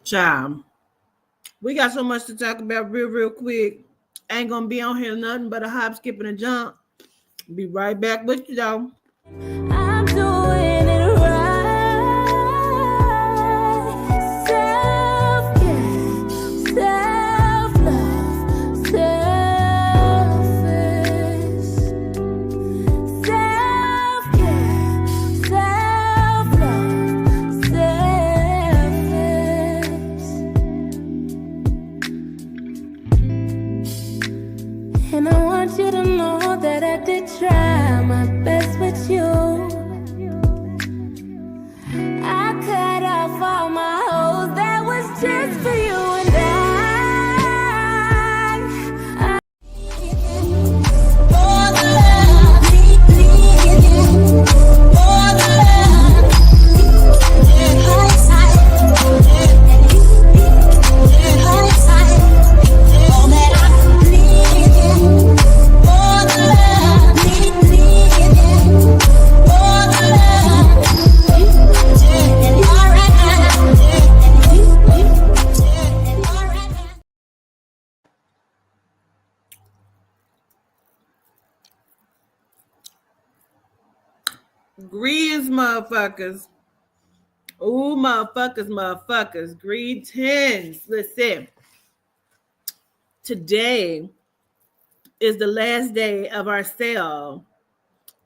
Child, we got so much to talk about real quick. Ain't gonna be on here nothing but a hop, skip, and a jump. Be right back with you though. I'm doing it right. Self-care, self-love, selfish. Self-care, self-love, selfish. And I want you to know that I did try my best with you. I cut off all my hoes, that was just for you and I. For the love, for the love, high side, high side, all that I need. For the love, for the love, and all right now, all right now. Greetings, motherfuckers. Ooh, motherfuckers. Greetings. Listen, today is the last day of our sale.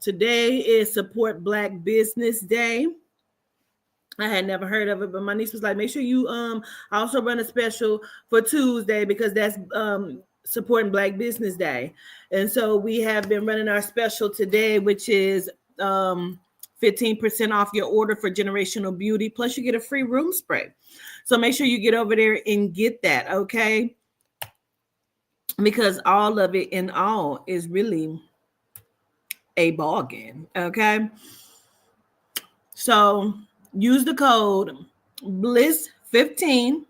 Today is Support Black Business Day. I had never heard of it, but my niece was like, make sure you also run a special for Tuesday because that's supporting Black Business Day. And so we have been running our special today, which is 15% off your order for Generational Beauty, plus you get a free room spray. So make sure you get over there and get that, okay? Because all of it in all is really a bargain, okay? So use the code BLISS15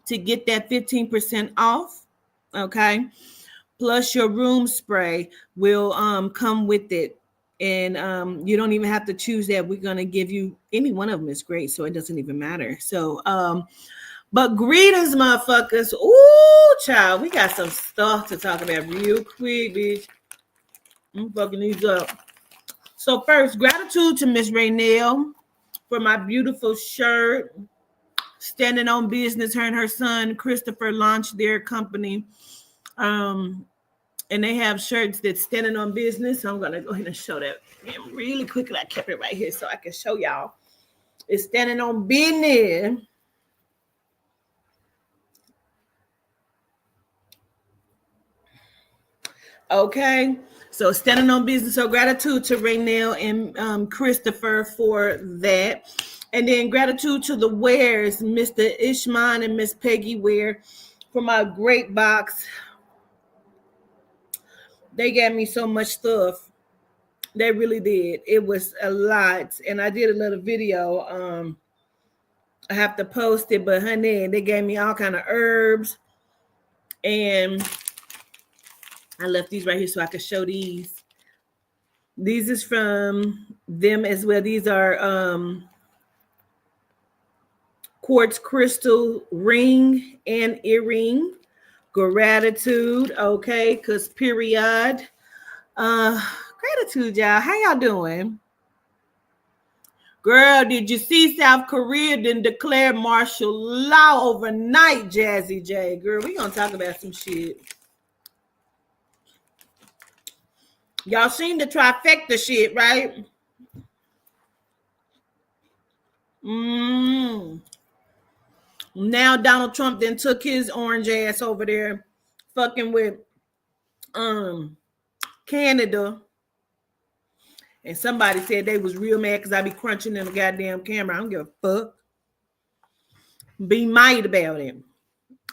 to get that 15% off, okay? Plus your room spray will come with it. And you don't even have to choose that. We're going to give you any one of them is great, so it doesn't even matter. So, but greetings, motherfuckers. Ooh, child, we got some stuff to talk about real quick, bitch. I'm fucking these up. So first, gratitude to Miss Raynell for my beautiful shirt. Standing on Business. Her and her son, Christopher, launched their company. And they have shirts that's standing on business. So I'm going to go ahead and show that really quickly. I kept it right here so I can show y'all. It's standing on business. Okay. So standing on business. So gratitude to Raynell and Christopher for that. And then gratitude to the Wares, Mr. Ishman and Miss Peggy Ware for my great box. They gave me so much stuff. They really did. It was a lot. And I did a little video. I have to post it, but honey, they gave me all kind of herbs. And I left these right here so I could show these. These is from them as well. These are quartz crystal ring and earring. Gratitude, okay, because period. Gratitude, y'all. How y'all doing? Girl, did you see South Korea didn't declare martial law overnight, Jazzy J? Girl, we gonna talk about some shit. Y'all seen the trifecta shit, right? Now Donald Trump then took his orange ass over there fucking with Canada. And somebody said they was real mad because I be crunching in the goddamn camera. I don't give a fuck. Be mad about it.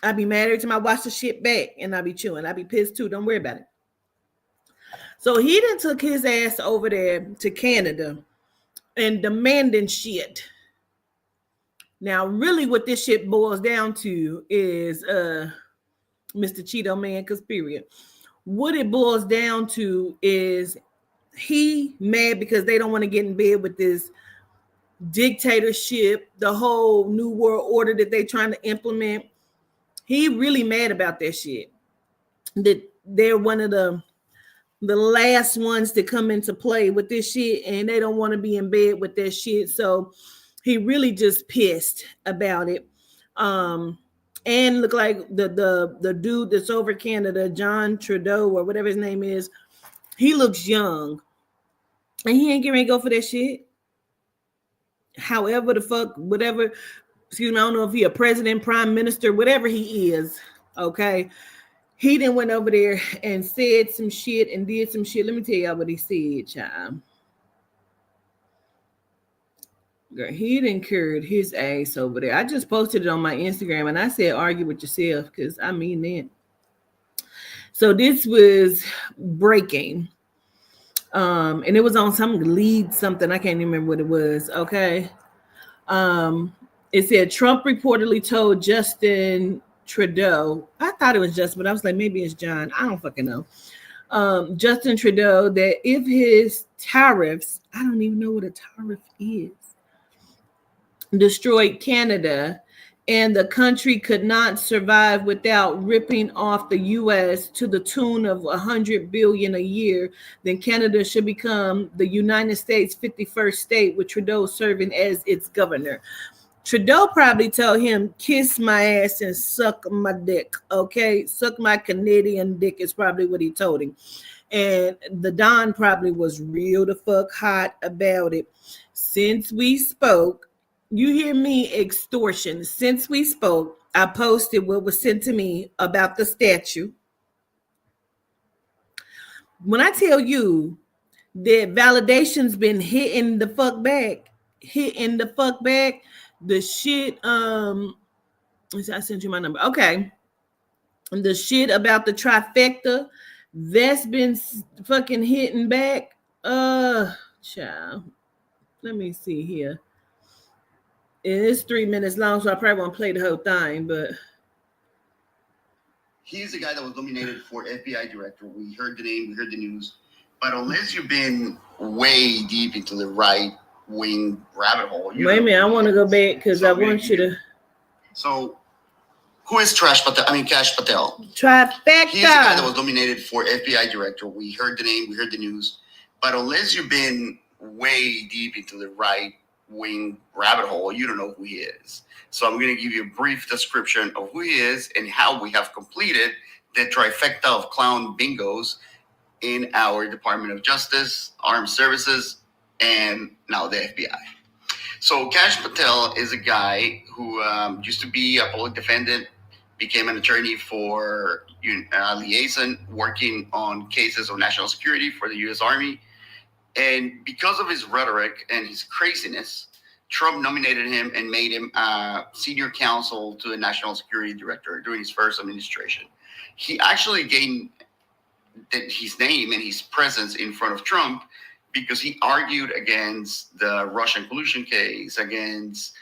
I be mad every time I watch the shit back and I be chewing. I be pissed too. Don't worry about it. So he then took his ass over there to Canada and demanding shit. Now, really what this shit boils down to is Mr. Cheeto Man, because period. What it boils down to is he mad because they don't want to get in bed with this dictatorship, the whole new world order that they trying to implement. He really mad about that shit. That they're one of the last ones to come into play with this shit, and they don't want to be in bed with that shit. So he really just pissed about it. And look like the dude that's over Canada, John Trudeau or whatever his name is, he looks young, and he ain't getting ready to go for that shit. However the fuck, whatever, excuse me, I don't know if he a president, prime minister, whatever he is, okay? He then went over there and said some shit and did some shit. Let me tell y'all what he said, child. Girl, he done cured his ass over there. I just posted it on my Instagram and I said, argue with yourself, because I mean that. So this was breaking. And it was on some lead something. I can't even remember what it was. Okay. It said Trump reportedly told Justin Trudeau. I thought it was Justin, but I was like, maybe it's John. I don't fucking know. Justin Trudeau, that if his tariffs, I don't even know what a tariff is, destroyed Canada, and the country could not survive without ripping off the U.S. to the tune of $100 billion a year, then Canada should become the United States' 51st state, with Trudeau serving as its governor. Trudeau probably told him, kiss my ass and suck my dick, okay? Suck my Canadian dick is probably what he told him. And the Don probably was real the fuck hot about it. Since we spoke, you hear me, extortion. Since we spoke, I posted what was sent to me about the statue. When I tell you that validation's been hitting the fuck back, the shit, I sent you my number. Okay. The shit about the trifecta, that's been fucking hitting back. Child. Let me see here. It's 3 minutes long, so I probably won't play the whole thing, but he's the guy that was nominated for FBI director. We heard the name, we heard the news. But unless you've been way deep into the right-wing rabbit hole... Wait a minute, I want to go back because I want you to... So, who is Kash Patel? Trifecta. He's the guy that was nominated for FBI director. We heard the name, we heard the news. But unless you've been way deep into the right-wing rabbit hole, you don't know who he is. So I'm going to give you a brief description of who he is and how we have completed the trifecta of clown bingos in our Department of Justice, Armed Services, and now the FBI. So Kash Patel is a guy who used to be a public defendant, became an attorney for liaison, working on cases of national security for the U.S. Army. And because of his rhetoric and his craziness, Trump nominated him and made him senior counsel to the national security director during his first administration. He actually gained his name and his presence in front of Trump because he argued against the Russian collusion case, against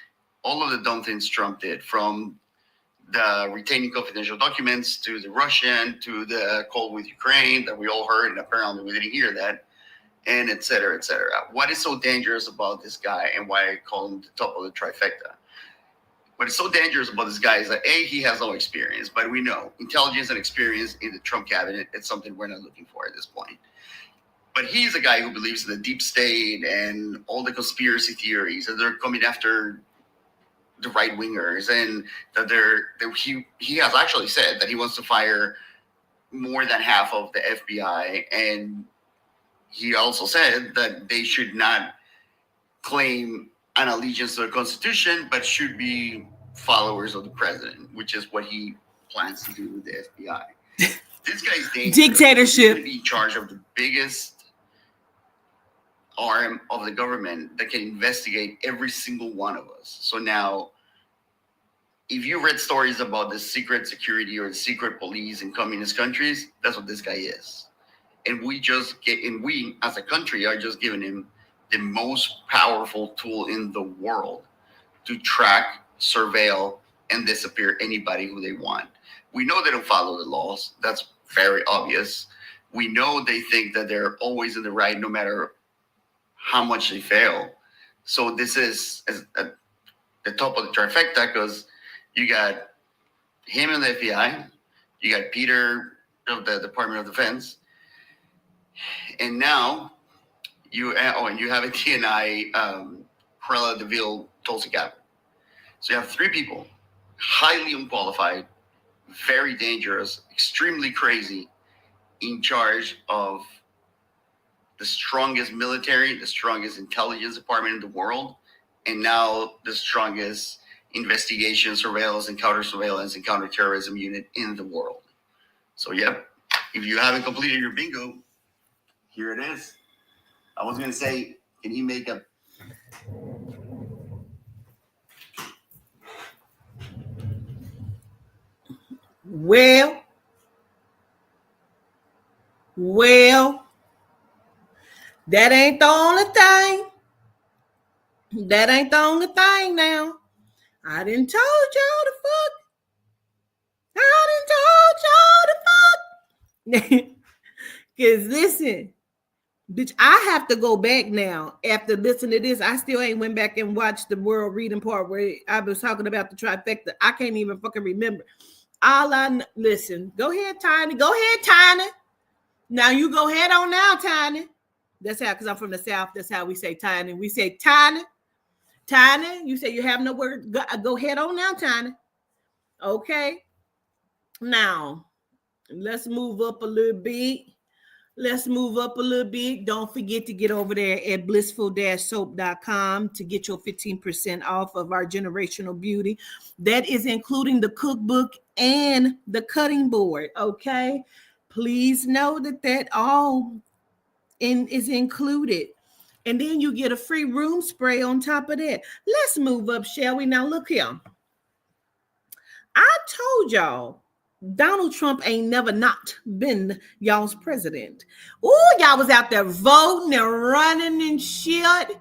all of the dumb things Trump did, from the retaining confidential documents to the Russian to the call with Ukraine that we all heard, and apparently we didn't hear that, and et cetera, et cetera. What is so dangerous about this guy and why I call him the top of the trifecta? What is so dangerous about this guy is that A, he has no experience, but we know intelligence and experience in the Trump cabinet is something we're not looking for at this point. But he's a guy who believes in the deep state and all the conspiracy theories, and they're coming after the right wingers, and that he has actually said that he wants to fire more than half of the FBI, and he also said that they should not claim an allegiance to the Constitution, but should be followers of the president, which is what he plans to do with the FBI. This guy's dangerous. Dictatorship. He's in charge of the biggest arm of the government that can investigate every single one of us. So now, if you read stories about the secret security or the secret police in communist countries, that's what this guy is. And we as a country are just giving him the most powerful tool in the world to track, surveil, and disappear anybody who they want. We know they don't follow the laws. That's very obvious. We know they think that they're always in the right no matter how much they fail. So this is at the top of the trifecta because you got him in the FBI, you got Peter of the Department of Defense, and now and you have a DNI, Cruella DeVille, Tulsi Gabbard. So you have three people, highly unqualified, very dangerous, extremely crazy, in charge of the strongest military, the strongest intelligence department in the world, and now the strongest investigation, surveillance, and counter-surveillance and counterterrorism unit in the world. So, yep, if you haven't completed your bingo, here it is. I was going to say, can he make a... Well, that ain't the only thing. That ain't the only thing now. I done told y'all the fuck. Because listen, bitch, I have to go back now after listening to this. I still ain't went back and watched the world reading part where I was talking about the trifecta. I can't even fucking remember. Listen, go ahead, Tiny. Go ahead, Tiny. Now you go ahead on now, Tiny. That's how, because I'm from the South, that's how we say Tiny. We say Tiny. Tiny, you say you have no word. Go ahead on now, Tiny. Okay. Now, let's move up a little bit. Don't forget to get over there at blissful-soap.com to get your 15% off of our generational beauty. That is including the cookbook and the cutting board. Okay. Please know that all is included. And then you get a free room spray on top of that. Let's move up, shall we? Now, look here. I told y'all Donald Trump ain't never not been y'all's president. Oh, y'all was out there voting and running and shit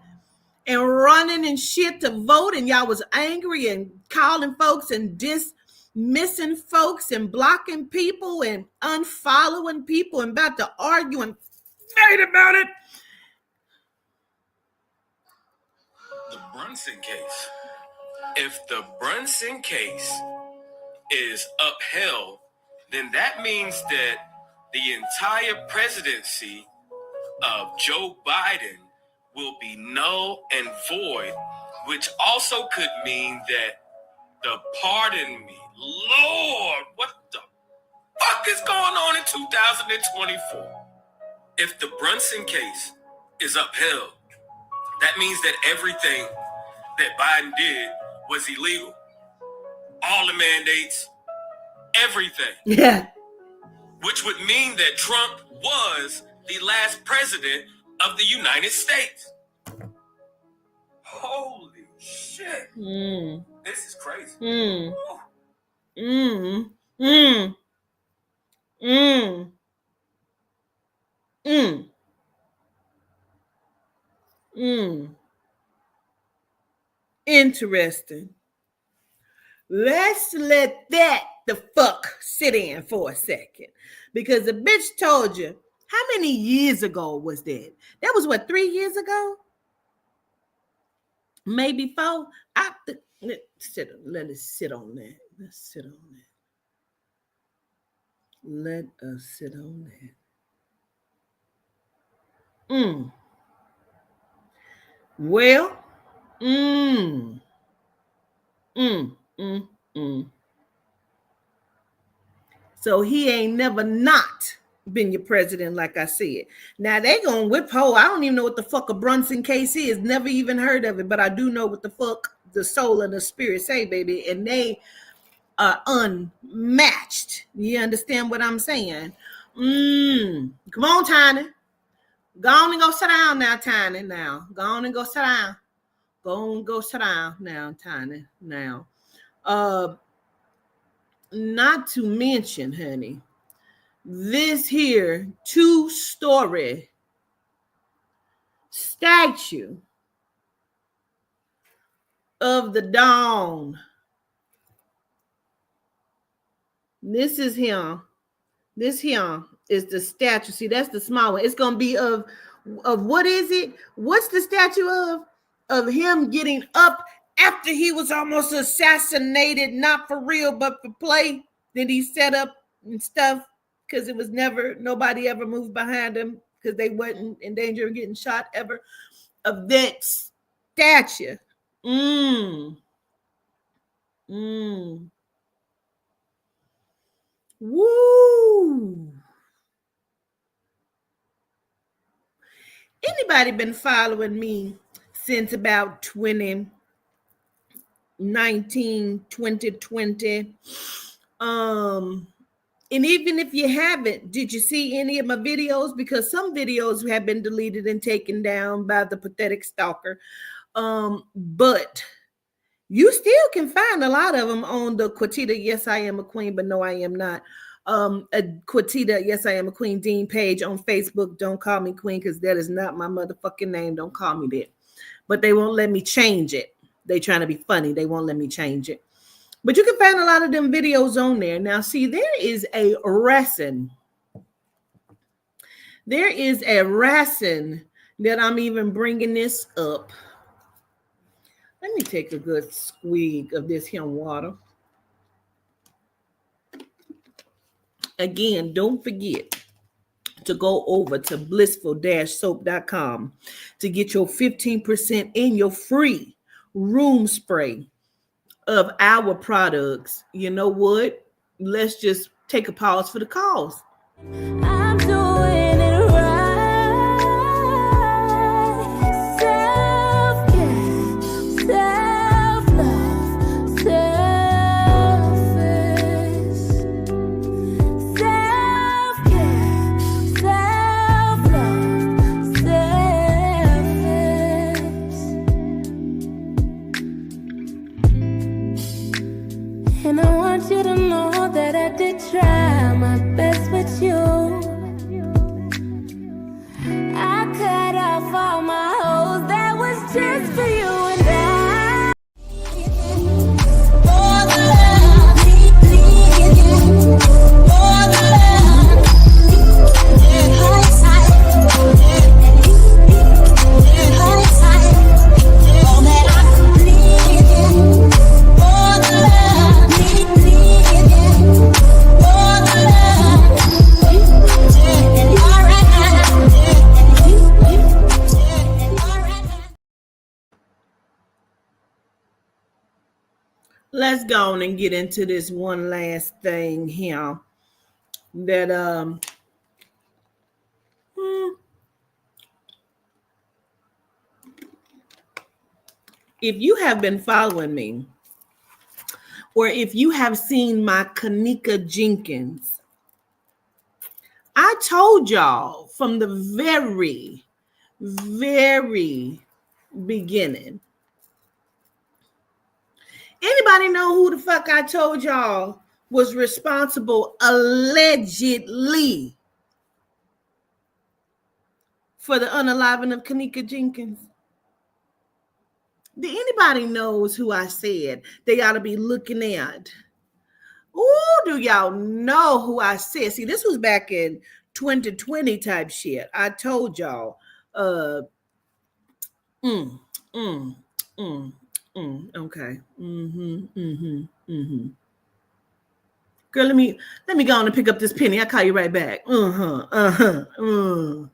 to vote, and y'all was angry and calling folks and dismissing folks and blocking people and unfollowing people and about to argue and fight about it. The Brunson case. If the Brunson case is upheld, then that means that the entire presidency of Joe Biden will be null and void, which also could mean that pardon me, Lord, what the fuck is going on in 2024? If the Brunson case is upheld, that means that everything that Biden did was illegal. All the mandates, everything. Yeah. Which would mean that Trump was the last president of the United States. Holy shit. This is crazy. Interesting. Let's let that the fuck sit in for a second. Because the bitch told you, how many years ago was that? That was what, 3 years ago? Maybe 4? Let us sit on that. Let's sit on that. Let us sit on that. Well, So he ain't never not been your president, like I said. Now they gonna withhold. I don't even know what the fuck a Brunson case is. Never even heard of it, but I do know what the fuck the soul and the spirit say, baby. And they are unmatched. You understand what I'm saying? Come on, Tiny. Go on and go sit down now, Tiny. Now, go on and go sit down. Go sit down now, Tiny. Now, not to mention, honey, this here 2-story statue of the dawn. This is him. This here is the statue. See, that's the small one. It's gonna be of what is it? What's the statue of? of him getting up after he was almost assassinated, not for real, but for play, that he set up and stuff, because it was never, nobody ever moved behind him because they wasn't in danger of getting shot ever, of that stature. Woo! Anybody been following me since about 2019, 2020? And even if you haven't, did you see any of my videos? Because some videos have been deleted and taken down by the pathetic stalker. But you still can find a lot of them on the Quatita Yes I Am a Queen, but no I am not. A Quatita Yes I Am a Queen Dean page on Facebook. Don't call me Queen, because that is not my motherfucking name. Don't call me that. But they won't let me change it. They trying to be funny. They won't let me change it. But you can find a lot of them videos on there. Now, see, there is a reason. There is a reason that I'm even bringing this up. Let me take a good squeak of this here water. Again, don't forget to go over to blissful-soap.com to get your 15% in your free room spray of our products. You know what? Let's just take a pause for the cause. I'm doing it right. Self-care, self-love, selfish. Self-care, self-love, selfish. And I want you to know that I did try my best with you. I cut off all my hoes, that was just for you and I. For the love, for the love, high side, high side, all that I need, for the love, for the love, and all right now. Let's go on and get into this one last thing here. That if you have been following me, or if you have seen my Kanika Jenkins, I told y'all from the very, very beginning. Anybody know who the fuck I told y'all was responsible allegedly for the unaliving of Kanika Jenkins? Do anybody knows who I said they ought to be looking at? Ooh, do y'all know who I said? See, this was back in 2020 type shit. I told y'all. Okay. Girl, let me go on and pick up this penny. I'll call you right back. Motherfucker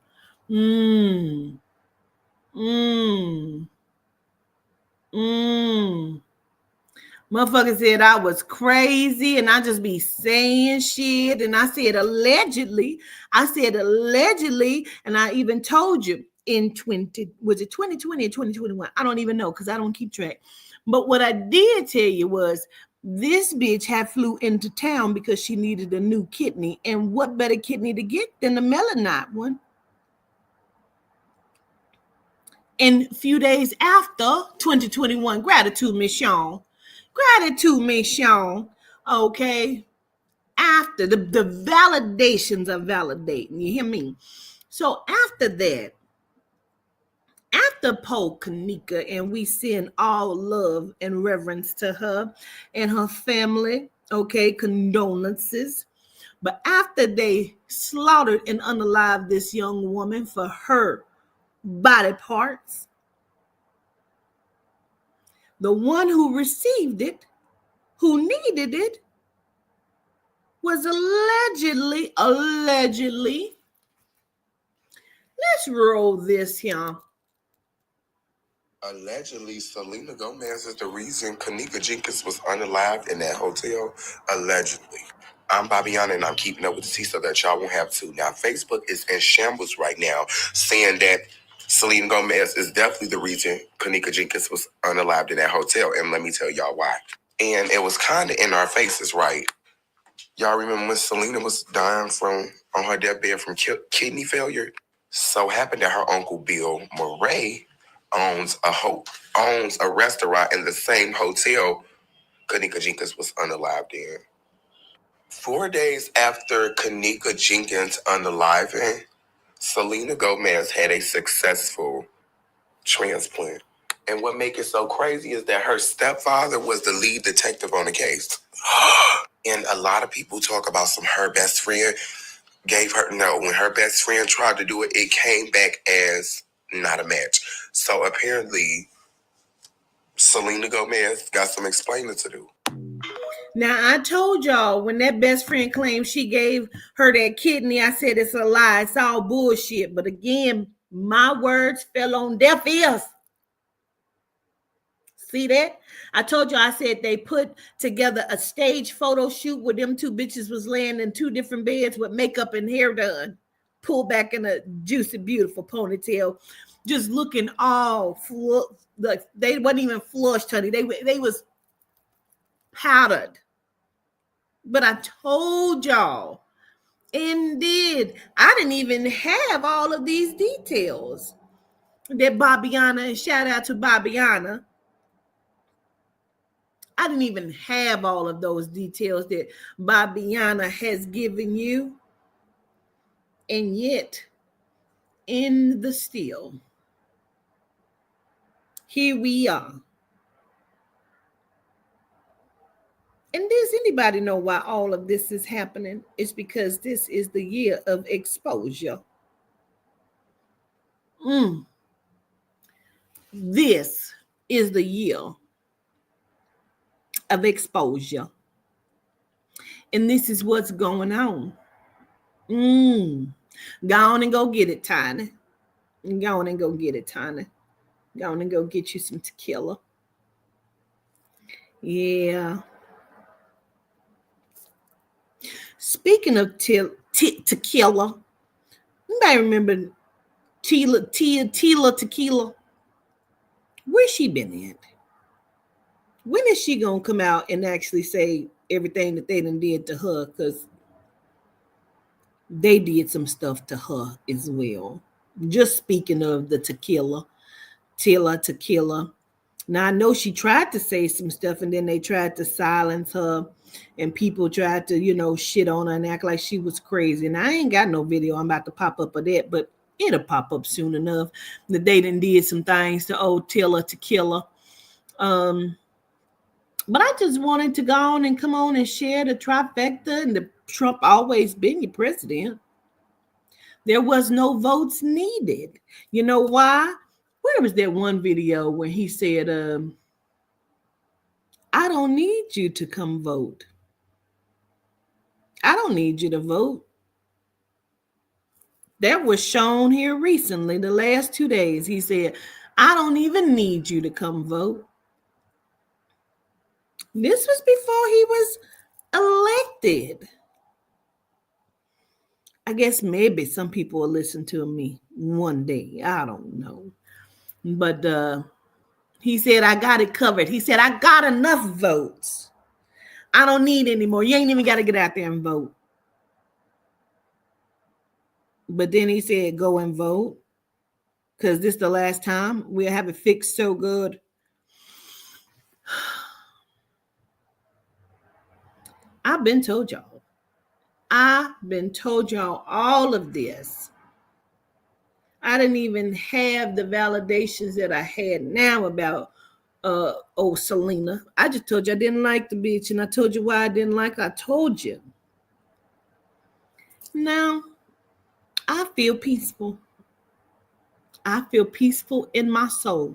said I was crazy and I just be saying shit. And I said allegedly. And I even told you in 2020 or 2021? I don't even know because I don't keep track. But what I did tell you was this bitch had flew into town because she needed a new kidney. And what better kidney to get than the melanite one? And a few days after 2021, gratitude, Miss Sean. Okay. After the validations are validating, you hear me? So after that, after Poe Kanika, and we send all love and reverence to her and her family, okay, condolences. But after they slaughtered and unalived this young woman for her body parts, The one who received it, who needed it, was allegedly, let's roll this here. Allegedly, Selena Gomez is the reason Kanika Jenkins was unalived in that hotel. Allegedly. I'm Babiana, and I'm keeping up with the tea so that y'all won't have to. Now, Facebook is in shambles right now, saying that Selena Gomez is definitely the reason Kanika Jenkins was unalived in that hotel. And let me tell y'all why. And it was kind of in our faces, right? Y'all remember when Selena was dying on her deathbed from kidney failure? So happened that her uncle Bill Murray owns a restaurant in the same hotel Kanika Jenkins was unalived in. 4 days after Kanika Jenkins unaliving, Selena Gomez had a successful transplant. And what makes it so crazy is that her stepfather was the lead detective on the case. And a lot of people talk about her best friend when her best friend tried to do it, it came back as not a match. So apparently, Selena Gomez got some explaining to do. Now, I told y'all when that best friend claimed she gave her that kidney, I said it's a lie. It's all bullshit. But again, my words fell on deaf ears. See that? I told you, I said they put together a stage photo shoot where them two bitches was laying in two different beds with makeup and hair done, pulled back in a juicy, beautiful ponytail, just looking all like they wasn't even flushed, honey. They was powdered. But I told y'all, indeed, I didn't even have all of these details that Babiana, and shout out to Babiana, I didn't even have all of those details that Babiana has given you. And yet, in the still, here we are. And does anybody know why all of this is happening? It's because this is the year of exposure. This is the year of exposure. And this is what's going on. Go on and go get it, Tiny. Go on and go get it, Tiny. Go on and go get you some tequila. Yeah. Speaking of tequila, anybody remember Tila Tequila? Where's she been at? When is she gonna come out and actually say everything that they done did to her? Because they did some stuff to her as well. Just speaking of the tequila. Now, I know she tried to say some stuff and then they tried to silence her and people tried to, shit on her and act like she was crazy. And I ain't got no video I'm about to pop up of that, but it'll pop up soon enough that they done did some things to old Tequila. But I just wanted to go on and come on and share the trifecta and the Trump always been your president. There was no votes needed. You know why? Where was that one video when he said, I don't need you to come vote. I don't need you to vote. That was shown here recently, the last 2 days. He said, I don't even need you to come vote. This was before he was elected. I guess maybe some people will listen to me one day. I don't know. But he said, I got it covered. He said, I got enough votes. I don't need any more. You ain't even got to get out there and vote. But then he said, go and vote. Because this is the last time. We'll have it fixed so good. I've been told y'all all of this. I didn't even have the validations that I had now about Selena. I just told you I didn't like the bitch, and I told you why I didn't like her. I told you. Now, I feel peaceful. I feel peaceful in my soul.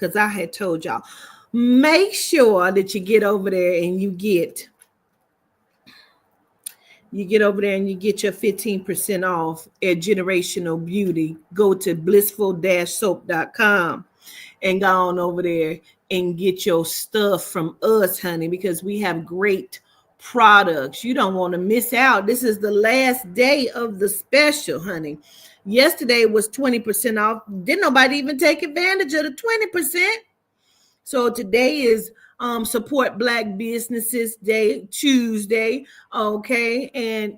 because I had told y'all, make sure that you get over there and you get over there and you get your 15% off at Generational Beauty. Go to blissful-soap.com and go on over there and get your stuff from us, honey, because we have great products. You don't want to miss out. This is the last day of the special, honey. Yesterday was 20% off. Didn't nobody even take advantage of the 20%. So today is support Black businesses day, Tuesday. Okay. And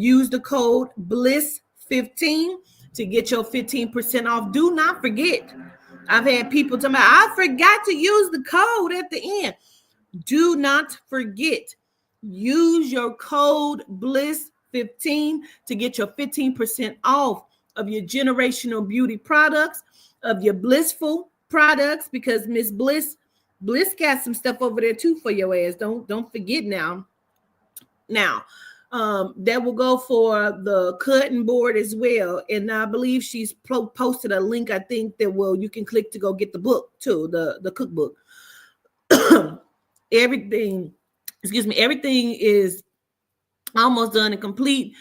use the code BLISS15 to get your 15% off. Do not forget. I've had people tell me, I forgot to use the code at the end. Do not forget. Use your code BLISS15 to get your 15% off of your Generational Beauty products, of your Blissful products, because Miss Bliss got some stuff over there too for your ass. Don't forget now. That will go for the cutting board as well. And I believe she's posted a link, I think, that you can click to go get the book too, the cookbook. Everything is almost done and complete.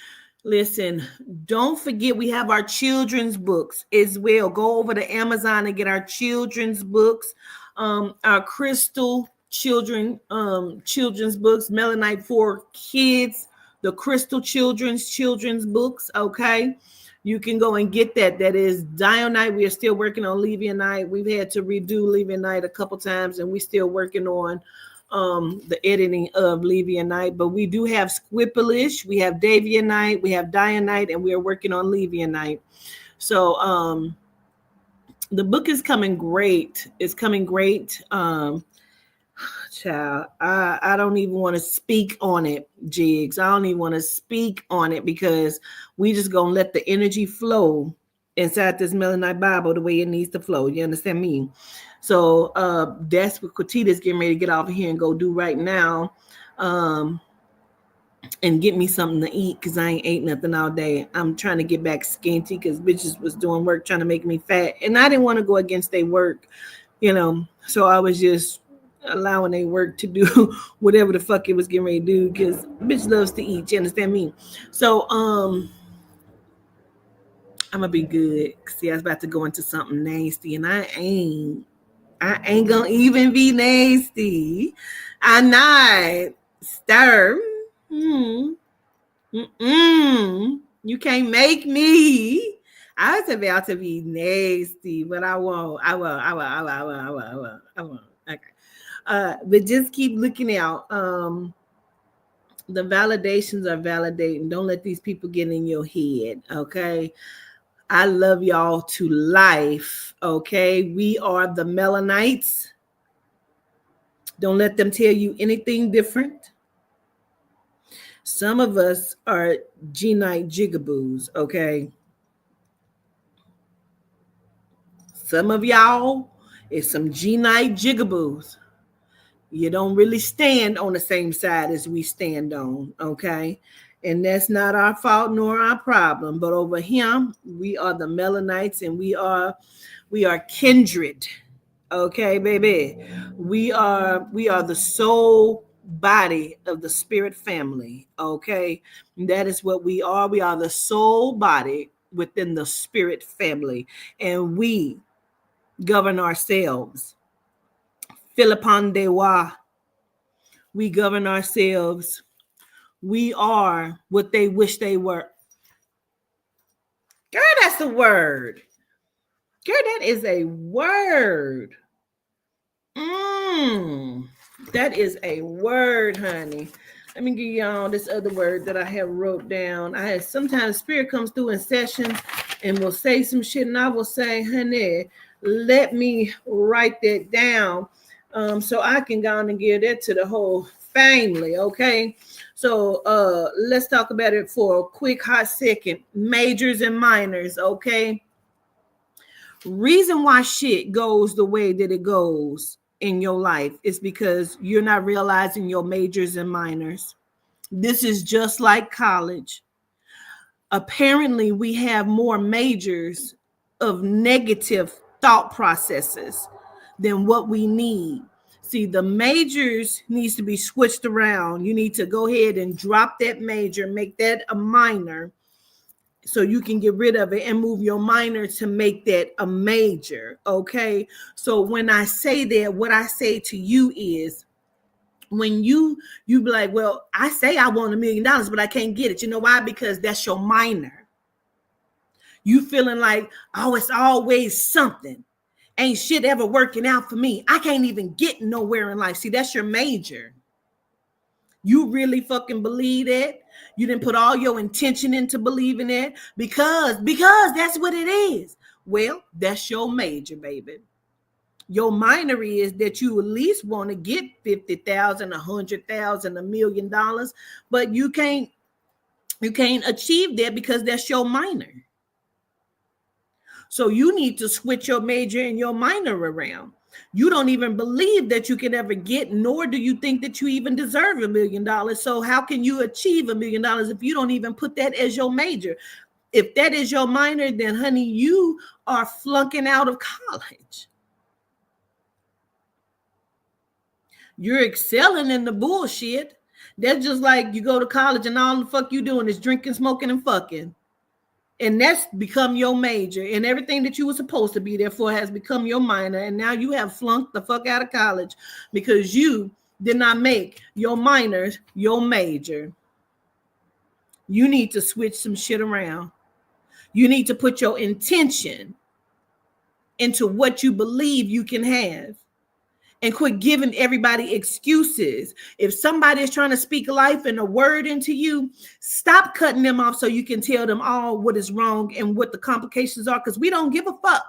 Listen, don't forget we have our children's books as well. Go over to Amazon and get our children's books, our Crystal children's books, Melanite for Kids, the Crystal children's books. Okay, you can go and get that. That is Dionite. We are still working on Levianite. We've had to redo Levianite a couple times, and we're still working on the editing of Levianite, but we do have Squippolish, we have Davianite, we have Dionite, and we are working on Levianite. So the book is coming great. It's coming great. Child, I don't even want to speak on it, Jigs. I don't even want to speak on it because we just gonna let the energy flow inside this Melanite Bible the way it needs to flow. You understand me? So that's what Quatita's getting ready to get off of here and go do right now, and get me something to eat because I ain't ate nothing all day. I'm trying to get back skinty because bitches was doing work trying to make me fat, and I didn't want to go against their work, so I was just allowing their work to do whatever the fuck it was getting ready to do because bitch loves to eat. You understand me? So I'm gonna be good. See, I was about to go into something nasty, and I ain't gonna even be nasty. I'm not. Stir. You can't make me. I was about to be nasty, but I won't. I won't. Okay. But just keep looking out. The validations are validating. Don't let these people get in your head. Okay. I love y'all to life, okay? We are the Melanites. Don't let them tell you anything different. Some of us are G-Night jigaboos, okay? Some of y'all is some G-Night jigaboos. You don't really stand on the same side as we stand on, okay? And that's not our fault nor our problem. But over here, we are the Melanites, and we are kindred. Okay, baby. We are the soul body of the spirit family. Okay. And that is what we are. We are the soul body within the spirit family. And we govern ourselves. Philippon de wa. We govern ourselves. We are what they wish they were. Girl, that's a word. Girl, that is a word. That is a word, honey. Let me give y'all this other word that I have wrote down. Sometimes spirit comes through in sessions and will say some shit, and I will say, honey, let me write that down so I can go on and give that to the whole family, okay? So let's talk about it for a quick hot second. Majors and minors, okay? Reason why shit goes the way that it goes in your life is because you're not realizing your majors and minors. This is just like college. Apparently, we have more majors of negative thought processes than what we need. See, the majors needs to be switched around. You need to go ahead and drop that major, make that a minor, so you can get rid of it and move your minor to make that a major. Okay. So when I say that, what I say to you is, when you be like, well, I say I want $1 million, but I can't get it. You know why? Because that's your minor. You feeling like, oh, it's always something. Ain't shit ever working out for me. I can't even get nowhere in life. See, that's your major. You really fucking believe that? You didn't put all your intention into believing it because that's what it is. Well, that's your major, baby. Your minor is that you at least want to get 50,000, 100,000, $1 million, but you can't achieve that because that's your minor. So you need to switch your major and your minor around. You don't even believe that you can ever get, nor do you think that you even deserve $1 million. So how can you achieve $1 million if you don't even put that as your major? If that is your minor, then honey, you are flunking out of college. You're excelling in the bullshit. That's just like you go to college and all the fuck you doing is drinking, smoking, and fucking. And that's become your major, and everything that you were supposed to be there for has become your minor. And now you have flunked the fuck out of college because you did not make your minors your major. You need to switch some shit around. You need to put your intention into what you believe you can have. And quit giving everybody excuses. If somebody is trying to speak life and a word into you, stop cutting them off so you can tell them all what is wrong and what the complications are, because we don't give a fuck.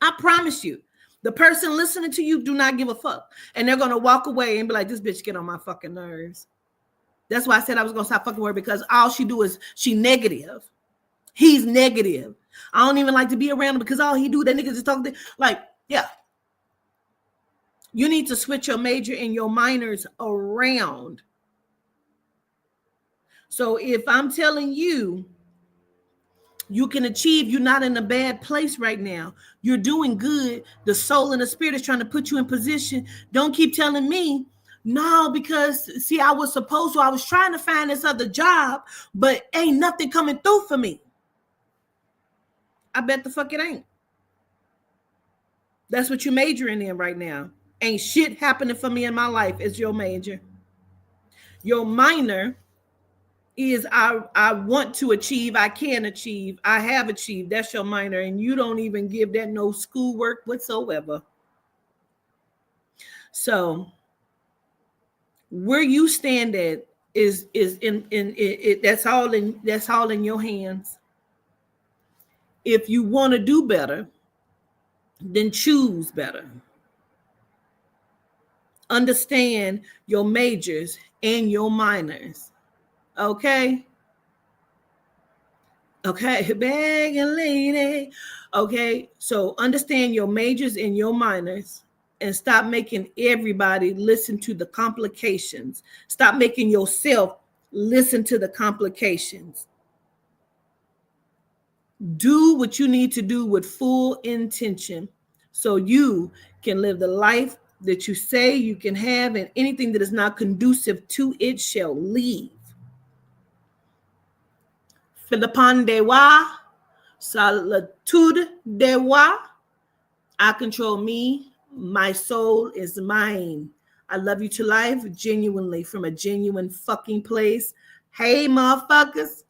I promise you. The person listening to you do not give a fuck. And they're going to walk away and be like, this bitch get on my fucking nerves. That's why I said I was going to stop fucking with her, because all she do is she negative. He's negative. I don't even like to be around him because all he do, that nigga just talk like, yeah. You need to switch your major and your minors around. So if I'm telling you, you can achieve, you're not in a bad place right now. You're doing good. The soul and the spirit is trying to put you in position. Don't keep telling me, no, because see, I was trying to find this other job, but ain't nothing coming through for me. I bet the fuck it ain't. That's what you're majoring in right now. Ain't shit happening for me in my life as your major. Your minor is I want to achieve, I can achieve, I have achieved. That's your minor, and you don't even give that no schoolwork whatsoever. So where you stand at is in it. That's all in your hands. If you want to do better, then choose better. Understand your majors and your minors. Okay? Okay, begging lady. Okay, so understand your majors and your minors and stop making everybody listen to the complications. Stop making yourself listen to the complications. Do what you need to do with full intention so you can live the life that you say you can have, and anything that is not conducive to it shall leave. Philippon de wa, solitude de wa. I control me. My soul is mine. I love you to life, genuinely, from a genuine fucking place. Hey, motherfuckers.